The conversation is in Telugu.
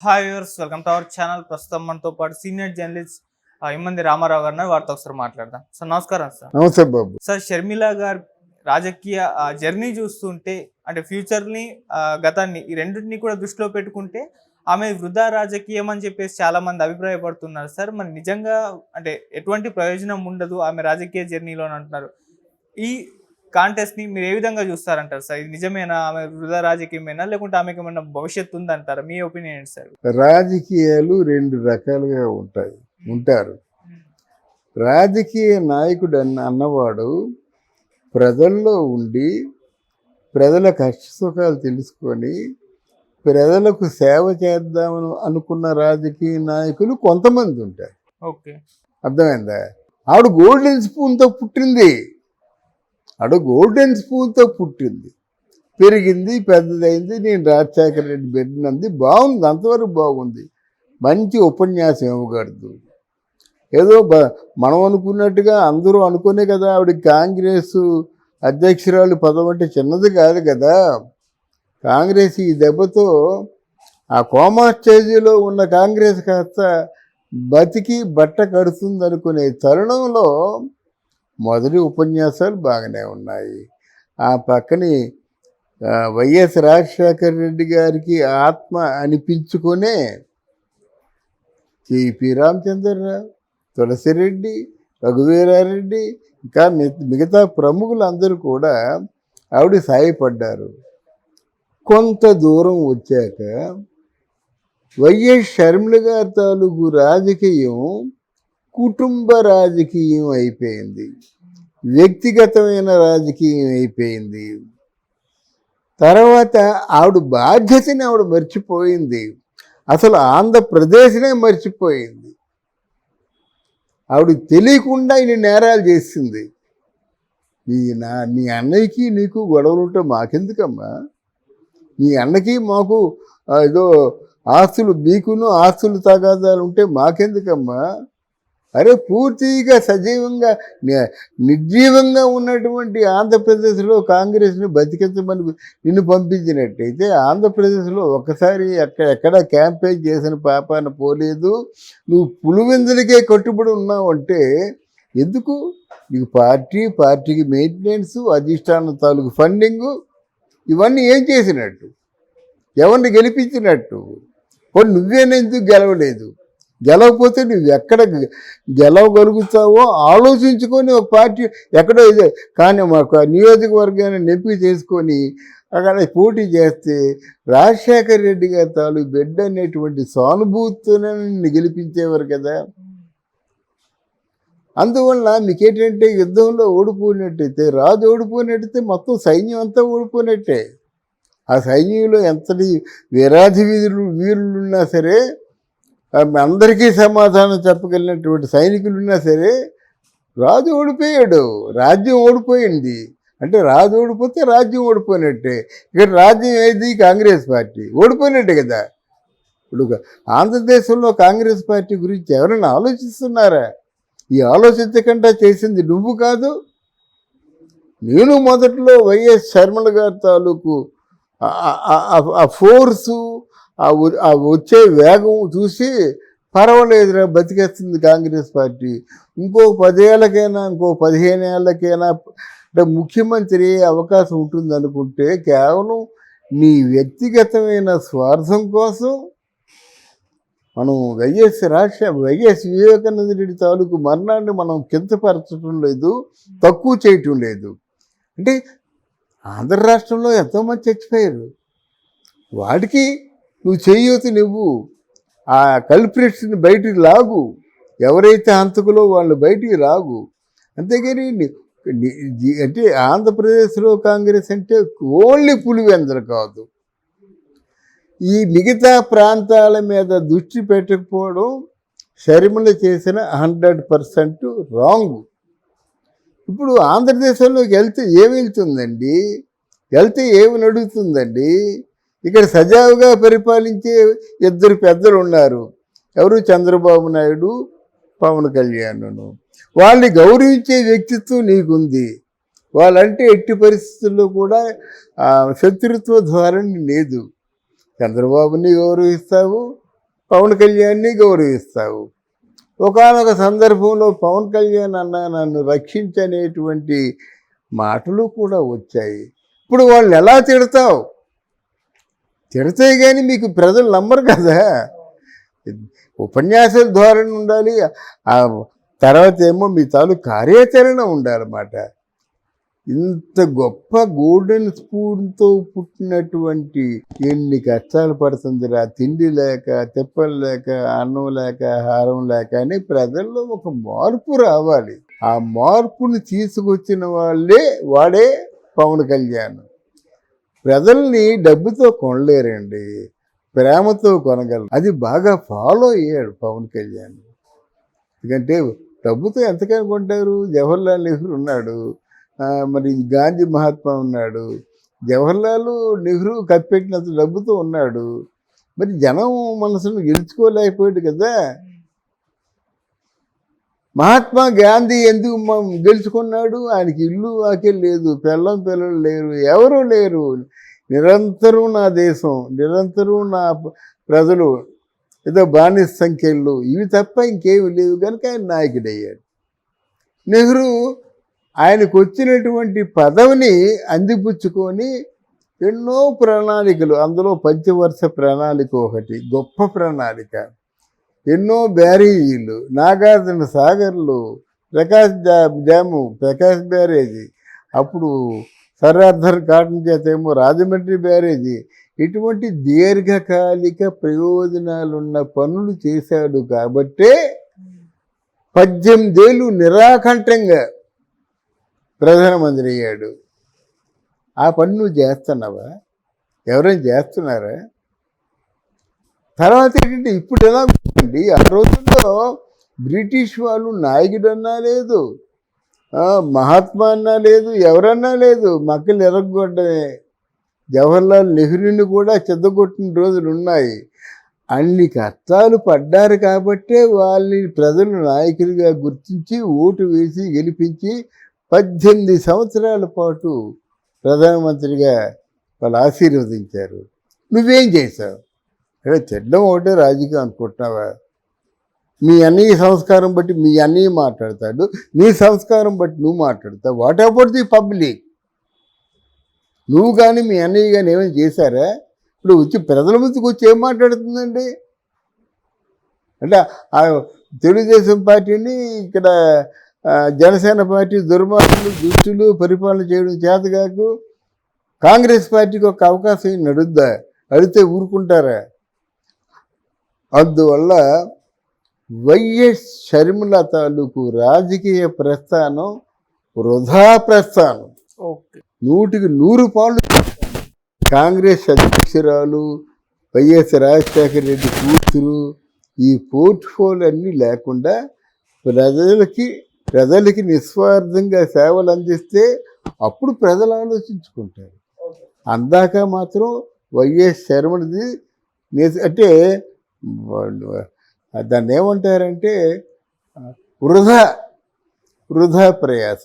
Hi viewers, welcome to our channel. ప్రస్తుతం మనతో పాటు సీనియర్ జర్నలిస్ట్ ఇమ్మంది రామారావు గారు వారితో ఒకసారి మాట్లాడదాం. సార్ నమస్కారం. సార్ నమస్తే బాబు. సార్, షర్మిల గారు రాజకీయ జర్నీ చూస్తుంటే అంటే ఫ్యూచర్ని గతాన్ని ఈ రెండింటిని కూడా దృష్టిలో పెట్టుకుంటే ఆమె వృధా రాజకీయం అని చెప్పేసి చాలా మంది అభిప్రాయపడుతున్నారు. సార్, మరి నిజంగా అంటే ఎటువంటి ప్రయోజనం ఉండదు ఆమె రాజకీయ జర్నీలో అంటున్నారు. ఈ కాంటెస్ట్ని మీరు ఏ విధంగా చూస్తారంటారు సార్? ఇది నిజమేనా, ఆమె వృధా రాజకీయమేనా, లేకుంటే ఆమెకి ఏమన్నా భవిష్యత్తు ఉందంటారా? మీ ఒపీనియన్ ఏంటి సార్? రాజకీయాలు రెండు రకాలుగా ఉంటారు. రాజకీయ నాయకుడు అన్నవాడు ప్రజల్లో ఉండి ప్రజల కష్ట సుఖాలు తెలుసుకొని ప్రజలకు సేవ చేద్దామని అనుకున్న రాజకీయ నాయకులు కొంతమంది ఉంటారు. ఓకే, అర్థమైందా? ఆవిడ గోల్డెన్ స్పూన్తో పుట్టింది, పెరిగింది, పెద్దదైంది. నేను రాజశేఖర రెడ్డి పెట్టినంది బాగుంది, అంతవరకు బాగుంది. మంచి ఉపన్యాసం ఇవ్వకూడదు. ఏదో మనం అనుకున్నట్టుగా అందరూ అనుకునే కదా ఆవిడ కాంగ్రెస్ అధ్యక్షురాలు పదం అంటే చిన్నది కాదు కదా. కాంగ్రెస్ ఈ దెబ్బతో ఆ కోమా స్టేజీలో ఉన్న కాంగ్రెస్ కాస్త బతికి బట్ట కడుతుంది అనుకునే తరుణంలో మొదటి ఉపన్యాసాలు బాగానే ఉన్నాయి. ఆ పక్కని వైఎస్ రాజశేఖర రెడ్డి గారికి ఆత్మ అనిపించుకునే కేపీ రామచంద్రరావు, తులసిరెడ్డి, రఘువీరారెడ్డి ఇంకా మిగతా ప్రముఖులందరూ కూడా ఆవిడ సాయపడ్డారు. కొంత దూరం వచ్చాక వైఎస్ షర్మిల గారి తాలూకు రాజకీయం కుటుంబ రాజకీయం అయిపోయింది, వ్యక్తిగతమైన రాజకీయం అయిపోయింది. తర్వాత ఆవిడ బాధ్యతని ఆవిడ మర్చిపోయింది, అసలు ఆంధ్రప్రదేశ్నే మర్చిపోయింది. ఆవిడ తెలియకుండా ఇన్ని నేరాలు చేసింది. నీ అన్నయ్యకి నీకు గొడవలు ఉంటే మాకెందుకమ్మా? నీ అన్నకి మాకు ఏదో ఆస్తులు, మీకును ఆస్తులు తగాదాలు ఉంటే మాకెందుకమ్మా? అరే, పూర్తిగా సజీవంగా నిర్జీవంగా ఉన్నటువంటి ఆంధ్రప్రదేశ్లో కాంగ్రెస్ని బతికించమని నిన్ను పంపించినట్టయితే ఆంధ్రప్రదేశ్లో ఒకసారి ఎక్కడ క్యాంపెయిన్ చేసిన పాపాన పోలేదు. నువ్వు పులివెందులకే కట్టుబడి ఉన్నావంటే ఎందుకు? నీకు పార్టీకి మెయింటెనెన్స్, అధిష్టానం తాలూకు ఫండింగు, ఇవన్నీ ఏం చేసినట్టు? ఎవరిని గెలిపించినట్టు? కొన్ని నువ్వేనెందుకు గెలవలేదు? గెలవకపోతే నువ్వు ఎక్కడ గెలవగలుగుతావో ఆలోచించుకొని ఒక పార్టీ ఎక్కడో ఇదే కానీ మాకు నియోజకవర్గాన్ని ఎంపిక చేసుకొని అక్కడ పోటీ చేస్తే రాజశేఖర రెడ్డి గారి తాలూకు బిడ్డ అనేటువంటి సానుభూతిని గెలిపించేవారు కదా. అందువల్ల మీకేంటంటే యుద్ధంలో ఓడిపోయినట్టయితే, రాజు ఓడిపోయినట్టయితే మొత్తం సైన్యం అంతా ఓడిపోయినట్టే. ఆ సైన్యంలో ఎంతటి వీరాధి వీరులున్నా సరే, అందరికీ సమాధానం చెప్పగలిగినటువంటి సైనికులు ఉన్నా సరే, రాజు ఓడిపోయాడు, రాజ్యం ఓడిపోయింది. అంటే రాజు ఓడిపోతే రాజ్యం ఓడిపోయినట్టే. ఇక్కడ రాజ్యం ఏది? కాంగ్రెస్ పార్టీ ఓడిపోయినట్టే కదా. ఇప్పుడు ఆంధ్రదేశంలో కాంగ్రెస్ పార్టీ గురించి ఎవరైనా ఆలోచిస్తున్నారా? ఈ ఆలోచించకుండా చేసింది నువ్వు కాదు, నేను. మొదట్లో వైఎస్ షర్మిల గారి తాలూకు ఆ ఫోర్సు, ఆ వచ్చే వేగం చూసి పర్వాలేదురా, బతికేస్తుంది కాంగ్రెస్ పార్టీ. ఇంకో 10 ఏళ్ళకైనా, ఇంకో 15 ఏళ్ళకైనా అంటే ముఖ్యమంత్రి అయ్యే అవకాశం ఉంటుంది అనుకుంటే కేవలం నీ వ్యక్తిగతమైన స్వార్థం కోసం మనం వైఎస్ వివేకానంద రెడ్డి తాలూకు మరణాన్ని మనం కించపరచడం లేదు, తక్కువ చేయటం లేదు. అంటే ఆంధ్ర రాష్ట్రంలో ఎంతోమంది చచ్చిపోయారు. వాడికి నువ్వు నువ్వు ఆ కల్ప్రిట్స్ని బయటికి లాగు, ఎవరైతే హంతకులో వాళ్ళు బయటికి లాగు. అంతేగాని అంటే ఆంధ్రప్రదేశ్లో కాంగ్రెస్ అంటే ఓన్లీ పులివెందులు కాదు, ఈ మిగతా ప్రాంతాల మీద దృష్టి పెట్టకపోవడం షర్మిల చేసిన 100% రాంగ్. ఇప్పుడు ఆంధ్రదేశంలోకి వెళ్తే ఏమి వెళ్తుందండి? ఏమి నడుగుతుందండి? ఇక్కడ సజావుగా పరిపాలించే 2 పెద్దలు ఉన్నారు. ఎవరు? చంద్రబాబు నాయుడు, పవన్ కళ్యాణ్ను. వాళ్ళని గౌరవించే వ్యక్తిత్వం నీకుంది. వాళ్ళంటే ఎట్టి పరిస్థితుల్లో కూడా శత్రుత్వ ధోరణి లేదు. చంద్రబాబుని గౌరవిస్తావు, పవన్ కళ్యాణ్ని గౌరవిస్తావు. ఒకానొక సందర్భంలో పవన్ కళ్యాణ్ అన్న నన్ను రక్షించనేటువంటి మాటలు కూడా వచ్చాయి. ఇప్పుడు వాళ్ళని ఎలా తిడతావు? తిడితే కానీ మీకు ప్రజలు నమ్మరు కదా. ఉపన్యాసాల ధోరణి ఉండాలి, ఆ తర్వాత ఏమో మీ తాలూకు కార్యాచరణ ఉండాలన్నమాట. ఇంత గొప్ప గోల్డెన్ స్పూన్తో పుట్టినటువంటి ఎన్ని కష్టాలు పడుతుందిరా, తిండి లేక, తిప్పలు లేక, అన్నం లేక, ఆహారం లేక అని ప్రజల్లో ఒక మార్పు రావాలి. ఆ మార్పుని తీసుకొచ్చిన వాడే పవన్ కళ్యాణ్. ప్రజల్ని డబ్బుతో కొనలేరండి, ప్రేమతో కొనగలరు. అది బాగా ఫాలో అయ్యాడు పవన్ కళ్యాణ్. ఎందుకంటే డబ్బుతో ఎంతకైనా కొంటారు? జవహర్లాల్ నెహ్రూ ఉన్నాడు, మరి గాంధీ మహాత్మా ఉన్నాడు, జవహర్లాల్ నెహ్రూ కప్పెట్టినంత డబ్బుతో ఉన్నాడు. మరి జనం మనసును గెలుచుకోలేకపోయాడు కదా. మహాత్మా గాంధీ ఎందుకు గెలుచుకున్నాడు? ఆయనకి ఇల్లు వాకే లేదు, పిల్లలు లేరు, ఎవరూ లేరు. నిరంతరం నా దేశం, నిరంతరం నా ప్రజలు, ఏదో బానిస సంఖ్యలు, ఇవి తప్ప ఇంకేమి లేవు కనుక ఆయన నాయకుడయ్యాడు. నెహ్రూ ఆయనకు వచ్చినటువంటి పదవిని అందిపుచ్చుకొని ఎన్నో ప్రణాళికలు, అందులో పంచవర్ష ప్రణాళిక ఒకటి గొప్ప ప్రణాళిక, ఎన్నో బ్యారేజీలు, నాగార్జున సాగర్లు, ప్రకాశ్ బ్యారేజీ, అప్పుడు సర్ ఆర్థర్ కాటన్ చేత ఏమో రాజమండ్రి బ్యారేజీ, ఇటువంటి దీర్ఘకాలిక ప్రయోజనాలున్న పనులు చేశాడు. కాబట్టే 18 ఏళ్ళు నిరాకంఠంగా ప్రధానమంత్రి అయ్యాడు. ఆ పని నువ్వు చేస్తున్నావా? ఎవరైనా చేస్తున్నారా? తర్వాత ఏంటంటే ఇప్పుడు ఎలా ఉందండి, ఆ రోజుల్లో బ్రిటిష్ వాళ్ళు నాయకుడన్నా లేదు, మహాత్మా అన్నా లేదు, ఎవరన్నా లేదు, మక్కలు ఎరగొట్టడమే. జవహర్లాల్ నెహ్రూని కూడా చెద్దగొట్టిన రోజులు ఉన్నాయి. అన్ని కష్టాలు పడ్డారు కాబట్టే వాళ్ళని ప్రజలు నాయకులుగా గుర్తించి ఓటు వేసి గెలిపించి 18 సంవత్సరాల పాటు ప్రధానమంత్రిగా వాళ్ళు ఆశీర్వదించారు. నువ్వేం చేశావు? చెడ్డం ఒకటే రాజకీయం అనుకుంటున్నావా? మీ అన్నయ్య సంస్కారం బట్టి మీ అన్నయ్య మాట్లాడతాడు, నీ సంస్కారం బట్టి నువ్వు మాట్లాడతావు. What about the public? నువ్వు కానీ మీ అన్నయ్య కానీ ఏమైనా చేశారా? ఇప్పుడు వచ్చి ప్రజల ముందుకు వచ్చి ఏం మాట్లాడుతుందండి? అంటే ఆ తెలుగుదేశం పార్టీని ఇక్కడ జనసేన పార్టీ దుర్మార్గులు, దుష్టులు పరిపాలన చేయడం చేతగాకు కాంగ్రెస్ పార్టీకి ఒక అవకాశం నడుద్దా? అడిగితే ఊరుకుంటారా? అందువల్ల వైఎస్ షర్మిల తాలూకు రాజకీయ ప్రస్థానం వృధా ప్రస్థానం. 100కి 100 పాళ్ళు. కాంగ్రెస్ అధ్యక్షురాలు వైఎస్ రాజశేఖర రెడ్డి కూతురు, ఈ పోర్ట్ఫోలియో అన్నీ లేకుండా ప్రజలకి నిస్వార్థంగా సేవలు అందిస్తే అప్పుడు ప్రజలు ఆలోచించుకుంటారు. అందాక మాత్రం వైఎస్ షర్మిలది అంటే దాన్ని ఏమంటారంటే వృధా ప్రయాసం.